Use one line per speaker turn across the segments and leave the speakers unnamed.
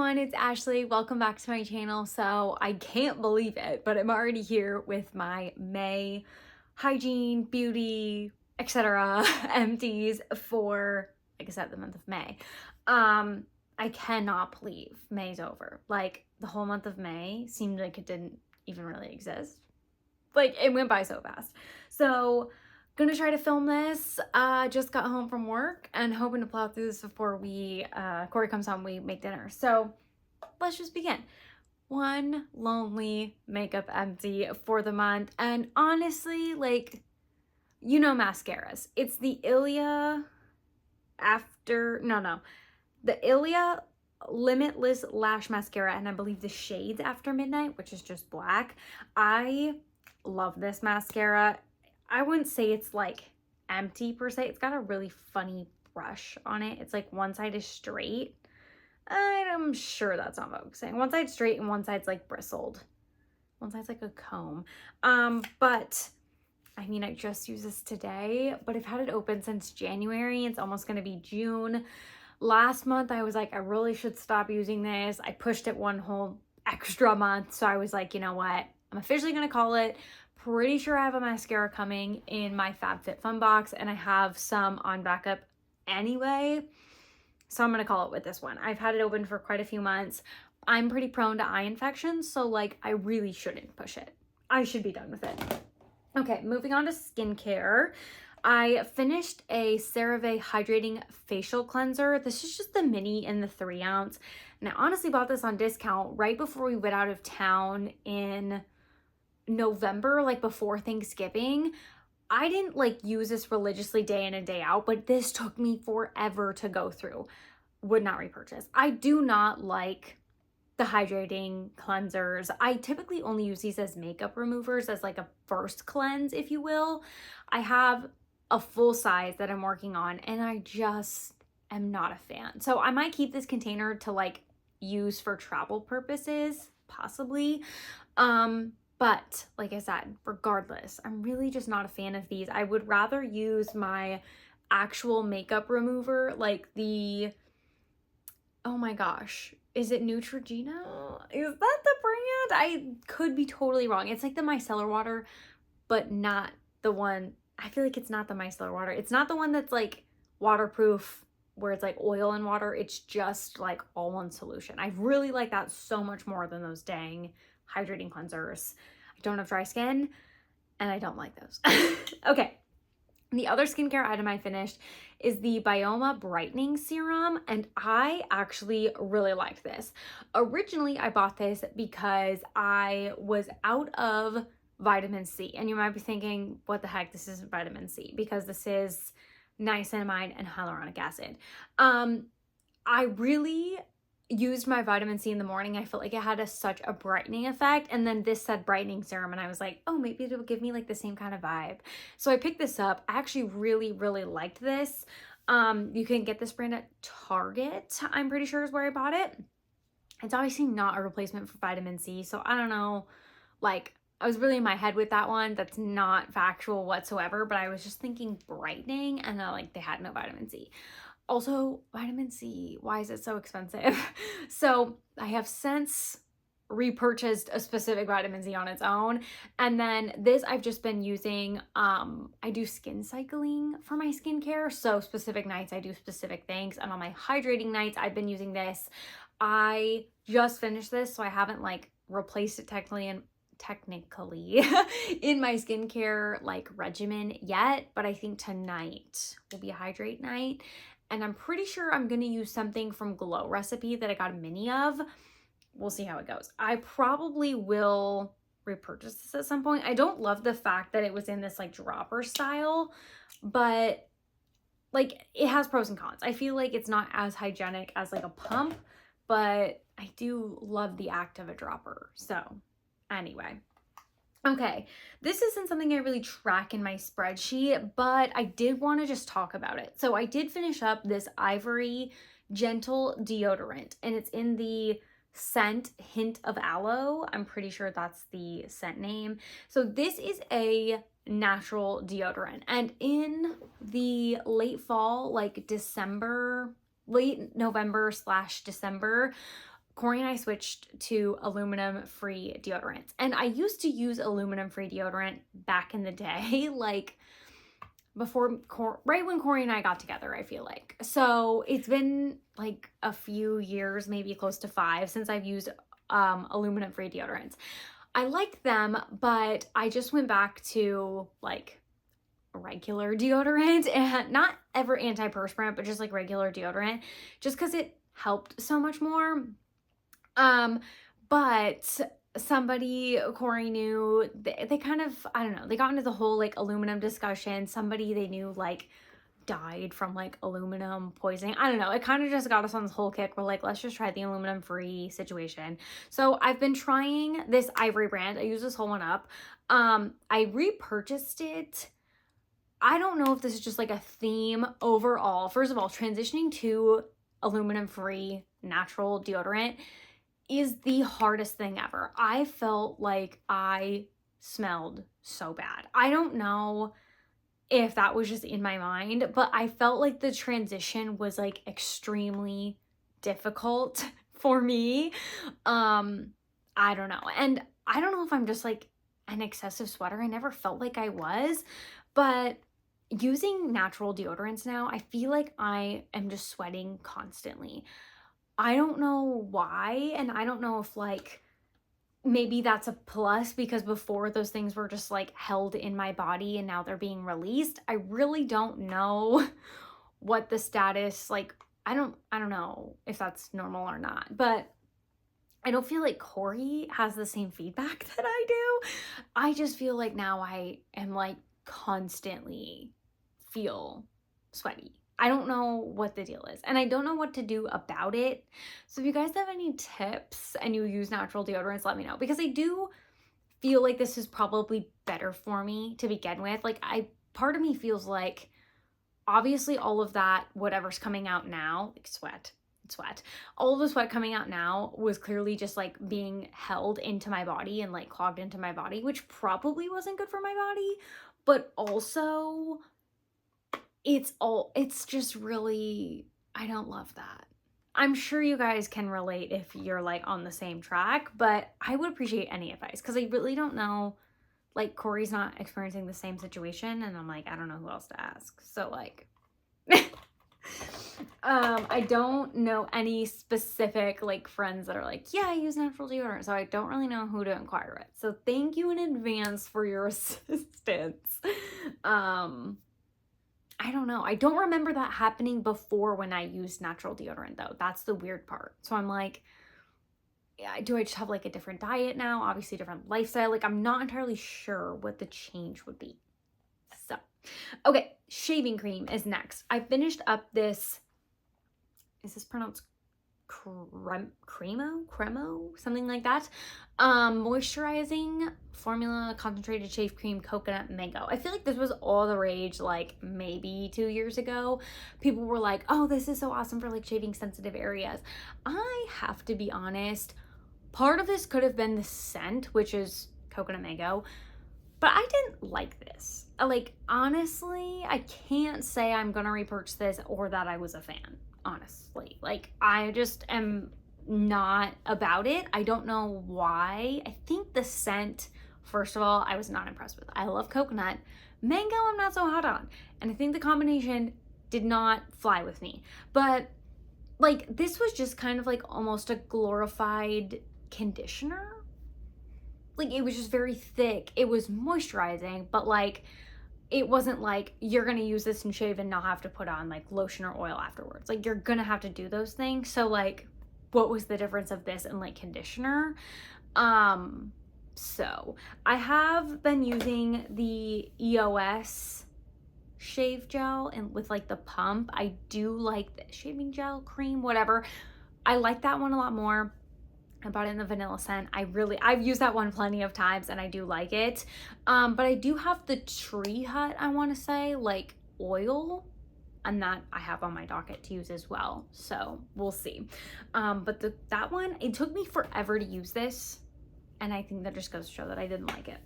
everyone, it's Ashley. Welcome back to my channel. So I can't believe it, but I'm already here with my May hygiene, beauty, etc. empties for, like I said, the month of May. I cannot believe May's over. Like the whole month of May seemed like it didn't even really exist. Like it went by so fast. So gonna try to film this. Just got home from work and hoping to plow through this before Corey comes home, we make dinner. So let's just begin. One lonely makeup empty for the month. And honestly, like, mascaras. It's the the Ilia Limitless Lash Mascara, and I believe the shades After Midnight, which is just black. I love this mascara. I wouldn't say it's like empty per se. It's got a really funny brush on it. It's like one side is straight. I'm sure that's not focusing. One side's straight and one side's like bristled. One side's like a comb. But I mean, I just used this today, but I've had it open since January. It's almost going to be June. Last month, I was like, I really should stop using this. I pushed it one whole extra month. So I was like, you know what? I'm officially going to call it. Pretty sure I have a mascara coming in my FabFitFun box, and I have some on backup anyway. So I'm going to call it with this one. I've had it open for quite a few months. I'm pretty prone to eye infections, so like I really shouldn't push it. I should be done with it. Okay, moving on to skincare. I finished a CeraVe Hydrating Facial Cleanser. This is just the mini in the 3 ounce. And I honestly bought this on discount right before we went out of town in November, like before Thanksgiving. I didn't like use this religiously day in and day out, but this took me forever to go through. Would not repurchase. I do not like the hydrating cleansers. I typically only use these as makeup removers, as like a first cleanse, if you will. I have a full size that I'm working on, and I just am not a fan. So I might keep this container to like use for travel purposes, possibly. But like I said, regardless, I'm really just not a fan of these. I would rather use my actual makeup remover, like the, oh my gosh, is it Neutrogena? Is that the brand? I could be totally wrong. It's like the micellar water, but not the one. I feel like it's not the micellar water. It's not the one that's like waterproof where it's like oil and water. It's just like all one solution. I really like that so much more than those dang hydrating cleansers. I don't have dry skin and I don't like those. Okay. The other skincare item I finished is the Bioma Brightening Serum, and I actually really liked this. Originally, I bought this because I was out of vitamin C, and you might be thinking, what the heck, this isn't vitamin C, because this is niacinamide and hyaluronic acid. I really used my vitamin C in the morning. I felt like it had such a brightening effect, and then this said brightening serum, and I was like, oh, maybe it'll give me like the same kind of vibe. So I picked this up. I actually really liked this. You can get this brand at Target, I'm pretty sure is where I bought it. It's obviously not a replacement for vitamin C, so I don't know, like I was really in my head with that one. That's not factual whatsoever, but I was just thinking brightening, and like they had no vitamin C. Also, vitamin C, why is it so expensive? So I have since repurchased a specific vitamin C on its own. And then this I've just been using. I do skin cycling for my skincare. So specific nights I do specific things. And on my hydrating nights, I've been using this. I just finished this, so I haven't like replaced it technically in my skincare like regimen yet. But I think tonight will be a hydrate night. And I'm pretty sure I'm going to use something from Glow Recipe that I got a mini of. We'll see how it goes. I probably will repurchase this at some point. I don't love the fact that it was in this like dropper style, but like it has pros and cons. I feel like it's not as hygienic as like a pump, but I do love the act of a dropper. So anyway. Okay, this isn't something I really track in my spreadsheet, but I did want to just talk about it. So I did finish up this Ivory Gentle Deodorant, and it's in the scent Hint of Aloe. I'm pretty sure that's the scent name. So this is a natural deodorant, and in the late fall, like late November/December, Corey and I switched to aluminum-free deodorants. And I used to use aluminum-free deodorant back in the day, like before, right when Corey and I got together, I feel like. So it's been like a few years, maybe close to 5, since I've used aluminum-free deodorants. I like them, but I just went back to like regular deodorant, and not ever antiperspirant, but just like regular deodorant, just because it helped so much more. But somebody Corey knew, they kind of, I don't know, they got into the whole like aluminum discussion. Somebody they knew like died from like aluminum poisoning. I don't know. It kind of just got us on this whole kick. We're like, let's just try the aluminum free situation. So I've been trying this Ivory brand. I use this whole one up. I repurchased it. I don't know if this is just like a theme overall. First of all, transitioning to aluminum free natural deodorant is the hardest thing ever. I felt like I smelled so bad. I don't know if that was just in my mind, but I felt like the transition was like extremely difficult for me. I don't know. And I don't know if I'm just like an excessive sweater. I never felt like I was, but using natural deodorants now, I feel like I am just sweating constantly. I don't know why, and I don't know if like maybe that's a plus because before those things were just like held in my body and now they're being released. I really don't know what the status, like I don't know if that's normal or not, but I don't feel like Corey has the same feedback that I do. I just feel like now I am like constantly feel sweaty. I don't know what the deal is, and I don't know what to do about it. So if you guys have any tips and you use natural deodorants, let me know, because I do feel like this is probably better for me to begin with. Like part of me feels like obviously all of that, whatever's coming out now, like sweat, all the sweat coming out now was clearly just like being held into my body and like clogged into my body, which probably wasn't good for my body, but also it's just really, I don't love that. I'm sure you guys can relate if you're like on the same track, but I would appreciate any advice because I really don't know. Like Corey's not experiencing the same situation, and I'm like, I don't know who else to ask. So like, I don't know any specific like friends that are like, yeah, I use natural deodorant, so I don't really know who to inquire with. So thank you in advance for your assistance. I don't know. I don't remember that happening before when I used natural deodorant though. That's the weird part. So I'm like, yeah, do I just have like a different diet now? Obviously different lifestyle. Like I'm not entirely sure what the change would be. So, okay, shaving cream is next. I finished up this, is this pronounced cremo, something like that. Moisturizing formula concentrated shave cream coconut mango. I feel like this was all the rage like maybe 2 years ago. People were like, oh, this is so awesome for like shaving sensitive areas. I have to be honest, part of this could have been the scent, which is coconut mango, but I didn't like this. Like honestly, I can't say I'm gonna repurchase this or that I was a fan. Honestly, like I just am not about it. I don't know why. I think the scent, first of all, I was not impressed with. I love coconut. Mango, I'm not so hot on. And I think the combination did not fly with me. But like this was just kind of like almost a glorified conditioner. Like it was just very thick. It was moisturizing, but like it wasn't like you're gonna use this and shave and not have to put on like lotion or oil afterwards. Like you're gonna have to do those things. So like what was the difference of this and like conditioner? So I have been using the EOS shave gel and with like the pump. I do like the shaving gel cream, whatever. I like that one a lot more. I bought it in the vanilla scent. I've used that one plenty of times and I do like it. But I do have the Tree Hut, I want to say, like oil, and that I have on my docket to use as well. So we'll see. But that one, it took me forever to use this. And I think that just goes to show that I didn't like it.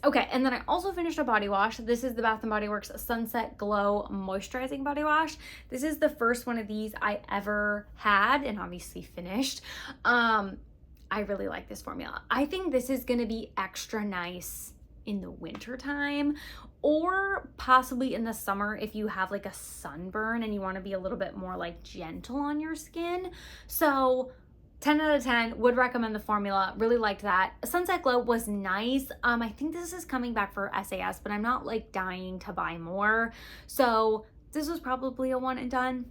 Okay, and then I also finished a body wash. This is the Bath & Body Works Sunset Glow Moisturizing Body Wash. This is the first one of these I ever had and obviously finished. I really like this formula. I think this is gonna be extra nice in the winter time, or possibly in the summer if you have like a sunburn and you want to be a little bit more like gentle on your skin. So 10 out of 10, would recommend the formula. Really liked that. Sunset Glow was nice. I think this is coming back for SAS, but I'm not like dying to buy more. So this was probably a one and done.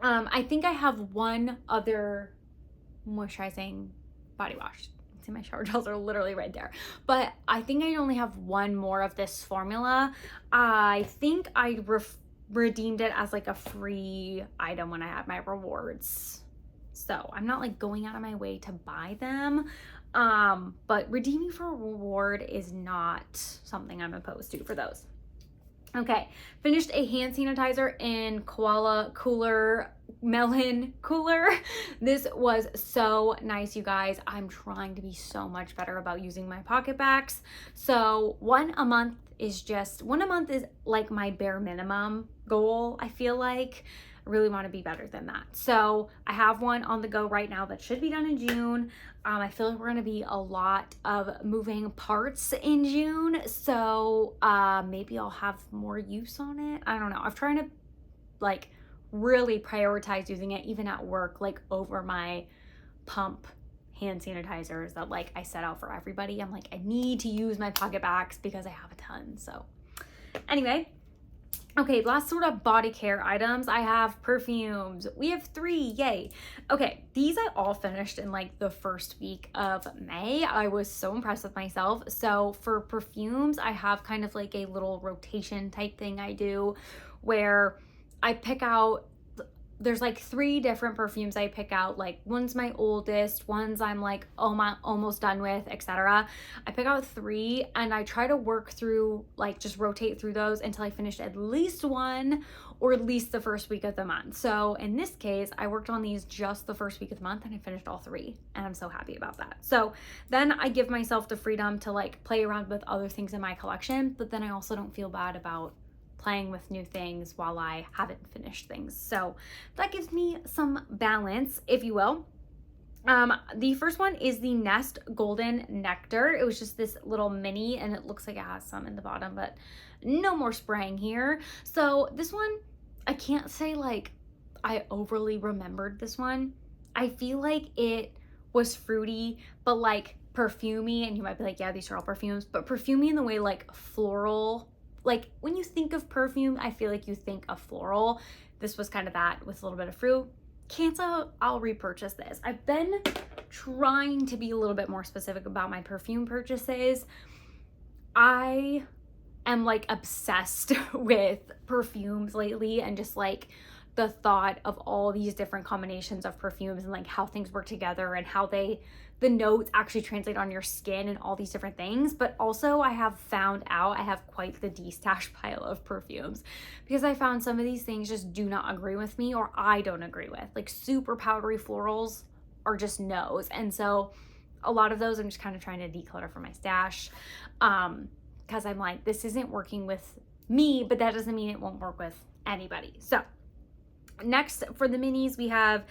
I think I have one other moisturizing body wash. See, my shower gels are literally right there. But I think I only have one more of this formula. I think I redeemed it as like a free item when I had my rewards. So I'm not like going out of my way to buy them. But redeeming for a reward is not something I'm opposed to for those. Okay, finished a hand sanitizer in Koala Cooler Melon Cooler. This was so nice, you guys. I'm trying to be so much better about using my pocket bags. So one a month is like my bare minimum goal, I feel like. I really want to be better than that. So I have one on the go right now that should be done in June. I feel like we're going to be a lot of moving parts in June. So maybe I'll have more use on it. I don't know. I'm trying to like really prioritize using it even at work, like over my pump hand sanitizers that like I set out for everybody. I'm like, I need to use my pocket bags because I have a ton. So anyway. Okay, last sort of body care items. I have perfumes. We have 3, yay. Okay, these I all finished in like the first week of May. I was so impressed with myself. So for perfumes, I have kind of like a little rotation type thing I do where I pick out, there's like 3 different perfumes I pick out. Like one's my oldest, one's I'm like, oh my, almost done with, etc. I pick out 3 and I try to work through, like just rotate through those until I finish at least one or at least the first week of the month. So in this case, I worked on these just the first week of the month and I finished all 3 and I'm so happy about that. So then I give myself the freedom to like play around with other things in my collection, but then I also don't feel bad about playing with new things while I haven't finished things. So that gives me some balance, if you will. The first one is the Nest Golden Nectar. It was just this little mini and it looks like it has some in the bottom, but no more spraying here. So this one, I can't say like I overly remembered this one. I feel like it was fruity, but like perfumey, and you might be like, yeah, these are all perfumes, but perfumey in the way like floral. Like when you think of perfume, I feel like you think of floral. This was kind of that with a little bit of fruit. Cancel, I'll repurchase this. I've been trying to be a little bit more specific about my perfume purchases. I am like obsessed with perfumes lately and just like the thought of all these different combinations of perfumes and like how things work together and how the notes actually translate on your skin and all these different things. But also I have found out I have quite the de-stash pile of perfumes because I found some of these things just do not agree with me or I don't agree with. Like super powdery florals are just no's. And so a lot of those I'm just kind of trying to declutter from my stash because I'm like, this isn't working with me, but that doesn't mean it won't work with anybody. So next for the minis, we have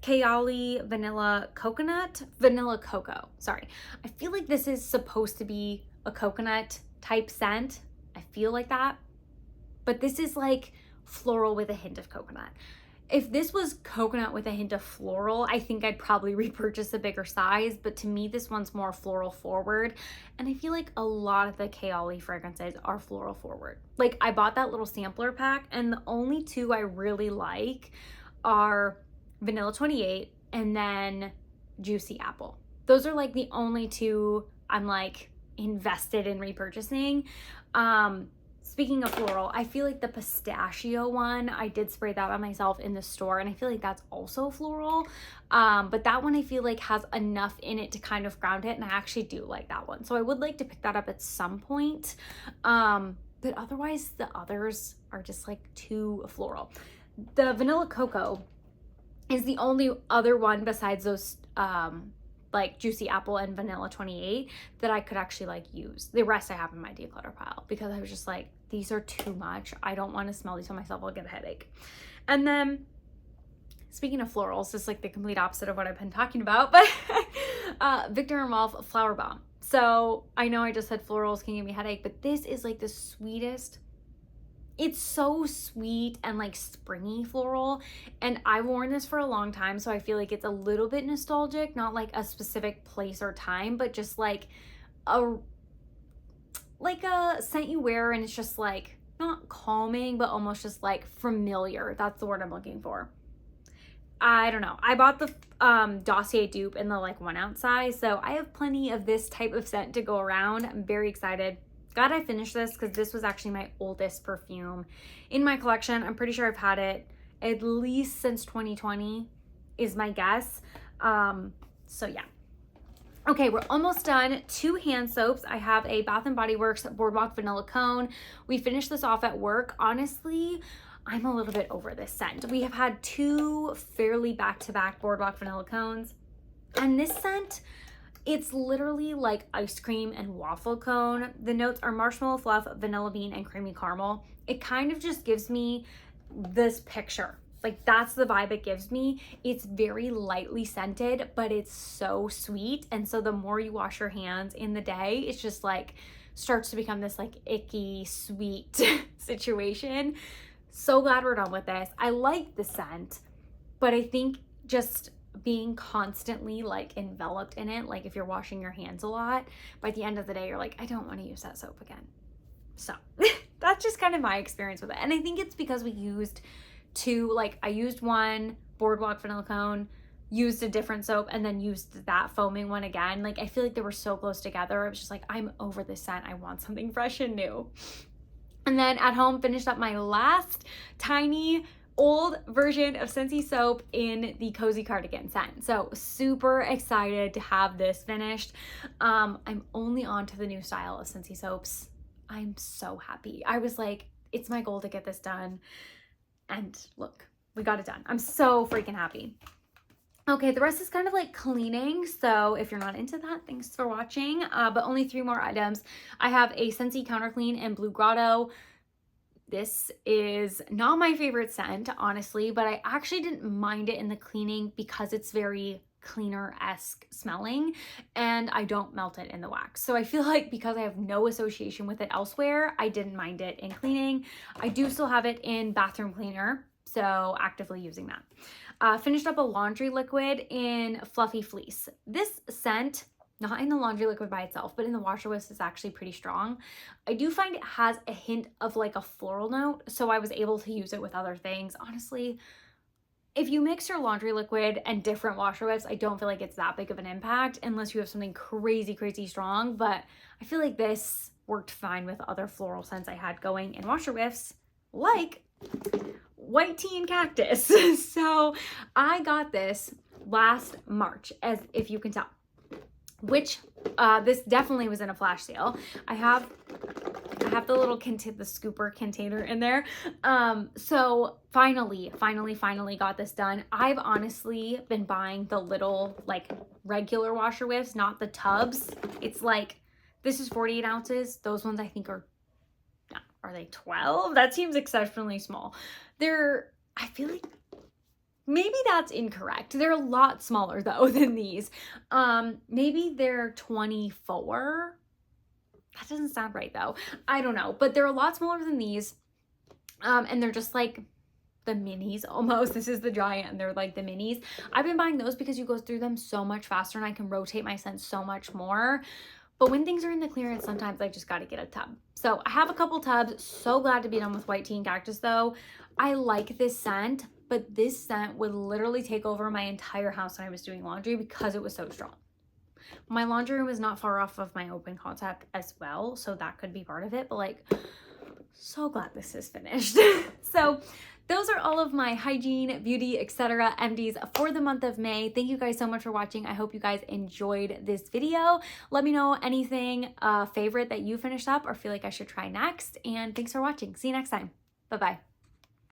Kayali Vanilla Cocoa. Sorry. I feel like this is supposed to be a coconut type scent. I feel like that. But this is like floral with a hint of coconut. If this was coconut with a hint of floral, I think I'd probably repurchase a bigger size, but to me, this one's more floral forward. And I feel like a lot of the Kayali fragrances are floral forward. Like I bought that little sampler pack and the only 2 I really like are Vanilla 28 and then Juicy Apple. Those are like the only 2 I'm like invested in repurchasing. Speaking of floral, I feel like the pistachio one, I did spray that on myself in the store and I feel like that's also floral. But that one I feel like has enough in it to kind of ground it and I actually do like that one. So I would like to pick that up at some point. But otherwise the others are just like too floral. The Vanilla Cocoa is the only other one besides those like Juicy Apple and Vanilla 28 that I could actually like use. The rest I have in my declutter pile because I was just like, these are too much. I don't want to smell these on myself. I'll get a headache. And then speaking of florals, this is like the complete opposite of what I've been talking about, but Victor and Rolf Flower Bomb. So I know I just said florals can give me a headache, but this is like the sweetest. It's so sweet and like springy floral, and I've worn this for a long time, so I feel like it's a little bit nostalgic, not like a specific place or time, but just like a scent you wear and it's just like not calming, but almost just like familiar. That's the word I'm looking for. I don't know. I bought the Dossier dupe in the like 1 ounce size, so I have plenty of this type of scent to go around. I'm very excited. Glad I finished this because this was actually my oldest perfume in my collection. I'm pretty sure I've had it at least since 2020 is my guess. So yeah. Okay, we're almost done. 2 hand soaps. I have a Bath & Body Works Boardwalk Vanilla Cone. We finished this off at work. Honestly, I'm a little bit over this scent. We have had 2 fairly back-to-back Boardwalk Vanilla Cones. And this scent, it's literally like ice cream and waffle cone. The notes are marshmallow fluff, vanilla bean, and creamy caramel. It kind of just gives me this picture. Like that's the vibe it gives me. It's very lightly scented, but it's so sweet. And so the more you wash your hands in the day, it's just like starts to become this like icky, sweet situation. So glad we're done with this. I like the scent, but I think just being constantly like enveloped in it, like if you're washing your hands a lot, by the end of the day, you're like, I don't want to use that soap again. So that's just kind of my experience with it. And I think it's because we used 2, like I used one Boardwalk Vanilla Cone, used a different soap, and then used that foaming one again. Like I feel like they were so close together. I was just like, I'm over this scent. I want something fresh and new. And then at home, finished up my last tiny old version of Scentsy soap in the Cozy Cardigan scent. So super excited to have this finished. I'm only on to the new style of Scentsy soaps. I'm so happy. I was like, it's my goal to get this done. And look, we got it done. I'm so freaking happy. Okay, the rest is kind of like cleaning, so if you're not into that, thanks for watching. But only 3 more items. I have a Scentsy Counter Clean in Blue Grotto. This is not my favorite scent, honestly, but I actually didn't mind it in the cleaning because it's very cleaner-esque smelling, and I don't melt it in the wax. So I feel like because I have no association with it elsewhere, I didn't mind it in cleaning. I do still have it in bathroom cleaner, so actively using that. Finished up a laundry liquid in Fluffy Fleece. This scent, not in the laundry liquid by itself, but in the washer whisk is actually pretty strong. I do find it has a hint of like a floral note, so I was able to use it with other things. Honestly, if you mix your laundry liquid and different washer whiffs, I don't feel like it's that big of an impact unless you have something crazy, crazy strong, but I feel like this worked fine with other floral scents I had going in washer whiffs, like white tea and cactus. So I got this last March, as if you can tell, which this definitely was in a flash sale. I have the little the scooper container in there. So finally got this done. I've honestly been buying the little like regular washer whiffs, not the tubs. It's like, this is 48 ounces. Those ones I think are they 12? That seems exceptionally small. I feel like maybe that's incorrect. They're a lot smaller though than these. Maybe they're 24. That doesn't sound right though. I don't know, but they're a lot smaller than these. And they're just like the minis almost. This is the giant and they're like the minis. I've been buying those because you go through them so much faster and I can rotate my scents so much more. But when things are in the clearance, sometimes I just got to get a tub. So I have a couple tubs. So glad to be done with white tea and cactus though. I like this scent, but this scent would literally take over my entire house when I was doing laundry because it was so strong. My laundry room is not far off of my open concept as well, so that could be part of it, but like, so glad this is finished. So those are all of my hygiene, beauty, etc. empties for the month of May. Thank you guys so much for watching. I hope you guys enjoyed this video. Let me know anything favorite that you finished up or feel like I should try next, and thanks for watching. See you next time. Bye-bye.